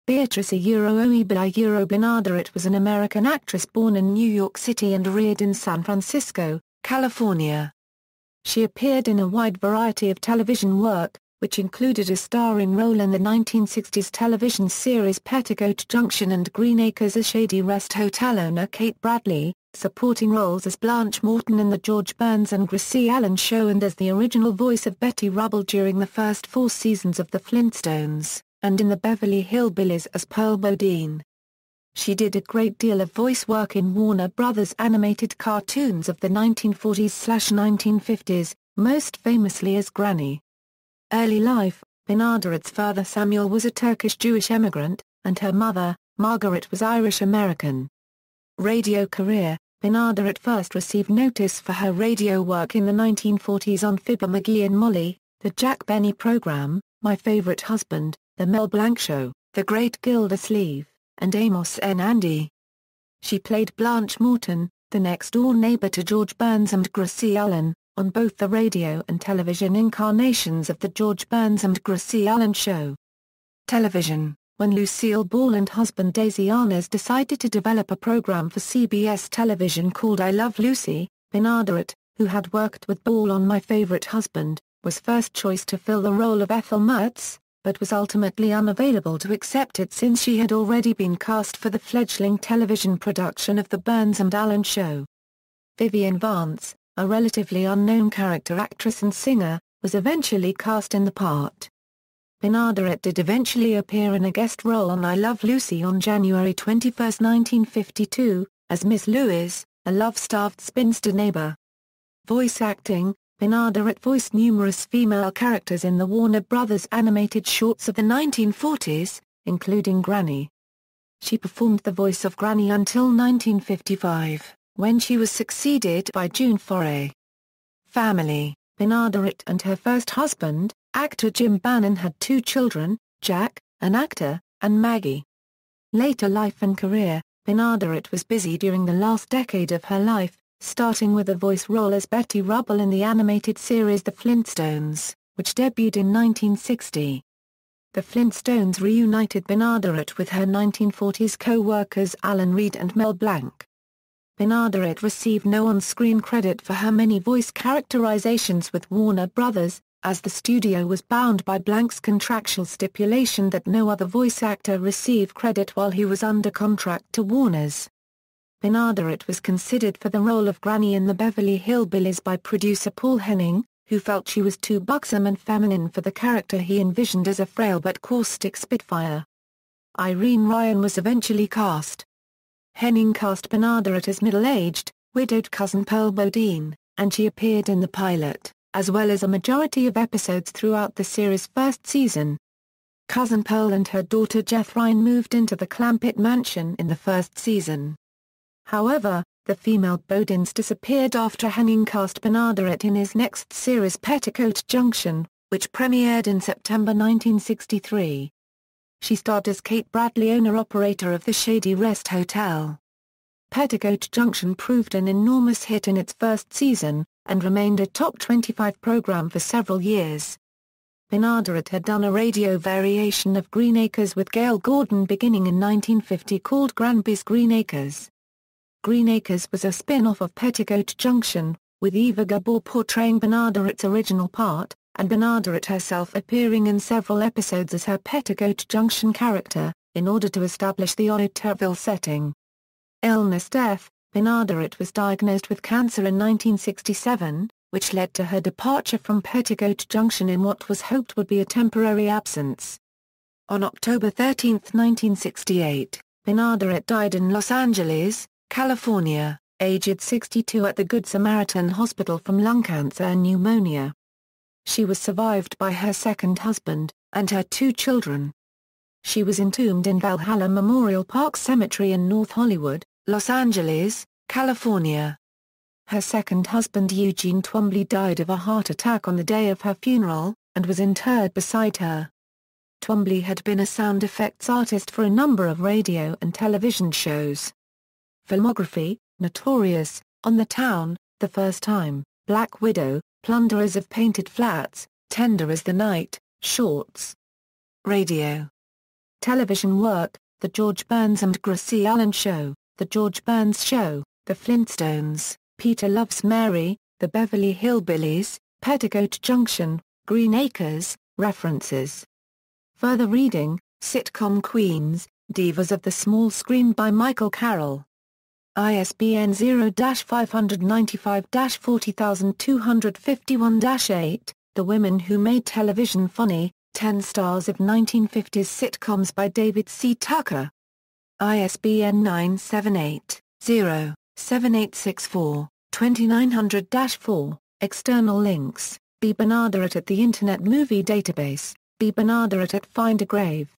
Beatrice Bea Benaderet was an American actress born in New York City and reared in San Francisco, California. She appeared in a wide variety of television work, which included a starring role in the 1960s television series Petticoat, Junction and Green Acres as Shady Rest Hotel owner Kate Bradley, supporting roles as Blanche Morton in the George Burns and Gracie Allen Show and as the original voice of Betty Rubble during the first 4 seasons of The Flintstones, and in the Beverly Hillbillies as Pearl Bodine. She did a great deal of voice work in Warner Brothers animated cartoons of the 1940s/1950s, most famously as Granny. Early life: Benaderet's father Samuel was a Turkish-Jewish immigrant, and her mother, Margaret, was Irish-American. Radio career: Benaderet first received notice for her radio work in the 1940s on Fibber McGee and Molly, The Jack Benny Program, My Favorite Husband, The Mel Blanc Show, The Great Gildersleeve, and Amos and Andy. She played Blanche Morton, the next-door neighbor to George Burns and Gracie Allen, on both the radio and television incarnations of the George Burns and Gracie Allen Show. Television: when Lucille Ball and husband Daisy Arnaz decided to develop a program for CBS television called I Love Lucy, Benaderet, who had worked with Ball on My Favorite Husband, was first choice to fill the role of Ethel Mertz, but was ultimately unavailable to accept it since she had already been cast for the fledgling television production of The Burns and Allen Show. Vivian Vance, a relatively unknown character actress and singer, was eventually cast in the part. Benaderet did eventually appear in a guest role on I Love Lucy on January 21, 1952, as Miss Lewis, a love-starved spinster neighbor. Voice acting: Benaderet voiced numerous female characters in the Warner Brothers animated shorts of the 1940s, including Granny. She performed the voice of Granny until 1955, when she was succeeded by June Foray. Family: Benaderet and her first husband, actor Jim Bannon, had 2 children, Jack, an actor, and Maggie. Later life and career: Benaderet was busy during the last decade of her life, starting with a voice role as Betty Rubble in the animated series The Flintstones, which debuted in 1960. The Flintstones reunited Benaderet with her 1940s co-workers Alan Reed and Mel Blanc. Benaderet received no on-screen credit for her many voice characterizations with Warner Brothers, as the studio was bound by Blanc's contractual stipulation that no other voice actor receive credit while he was under contract to Warner's. Benaderet was considered for the role of Granny in the Beverly Hillbillies by producer Paul Henning, who felt she was too buxom and feminine for the character he envisioned as a frail but caustic Spitfire. Irene Ryan was eventually cast. Henning cast Benaderet as middle-aged, widowed cousin Pearl Bodine, and she appeared in the pilot, as well as a majority of episodes throughout the series' first season. Cousin Pearl and her daughter Jeth Ryan moved into the Clampett mansion in the first season. However, the female Bodines disappeared after Henning cast Benaderet in his next series Petticoat Junction, which premiered in September 1963. She starred as Kate Bradley, owner-operator of the Shady Rest Hotel. Petticoat Junction proved an enormous hit in its first season, and remained a top 25 program for several years. Benaderet had done a radio variation of Green Acres with Gail Gordon beginning in 1950 called Granby's Green Acres. Green Acres was a spin-off of Petticoat Junction, with Eva Gabor portraying Benaderet's original part, and Benaderet herself appearing in several episodes as her Petticoat Junction character, in order to establish the Ottaville setting. Illness-death: Benaderet was diagnosed with cancer in 1967, which led to her departure from Petticoat Junction in what was hoped would be a temporary absence. On October 13, 1968, Benaderet died in Los Angeles, California, aged 62 at the Good Samaritan Hospital from lung cancer and pneumonia. She was survived by her second husband, and her 2 children. She was entombed in Valhalla Memorial Park Cemetery in North Hollywood, Los Angeles, California. Her second husband Eugene Twombly died of a heart attack on the day of her funeral, and was interred beside her. Twombly had been a sound effects artist for a number of radio and television shows. Filmography: Notorious, On the Town, The First Time, Black Widow, Plunderers of Painted Flats, Tender as the Night, Shorts. Radio. Television work: The George Burns and Gracie Allen Show, The George Burns Show, The Flintstones, Peter Loves Mary, The Beverly Hillbillies, Petticoat Junction, Green Acres. References. Further reading: Sitcom Queens, Divas of the Small Screen by Michael Carroll. ISBN 0-595-40251-8, The Women Who Made Television Funny, 10 Stars of 1950s Sitcoms by David C. Tucker. ISBN 978-0-7864-2900-4. External links: Bea Benaderet at the Internet Movie Database, Bea Benaderet at Find a Grave.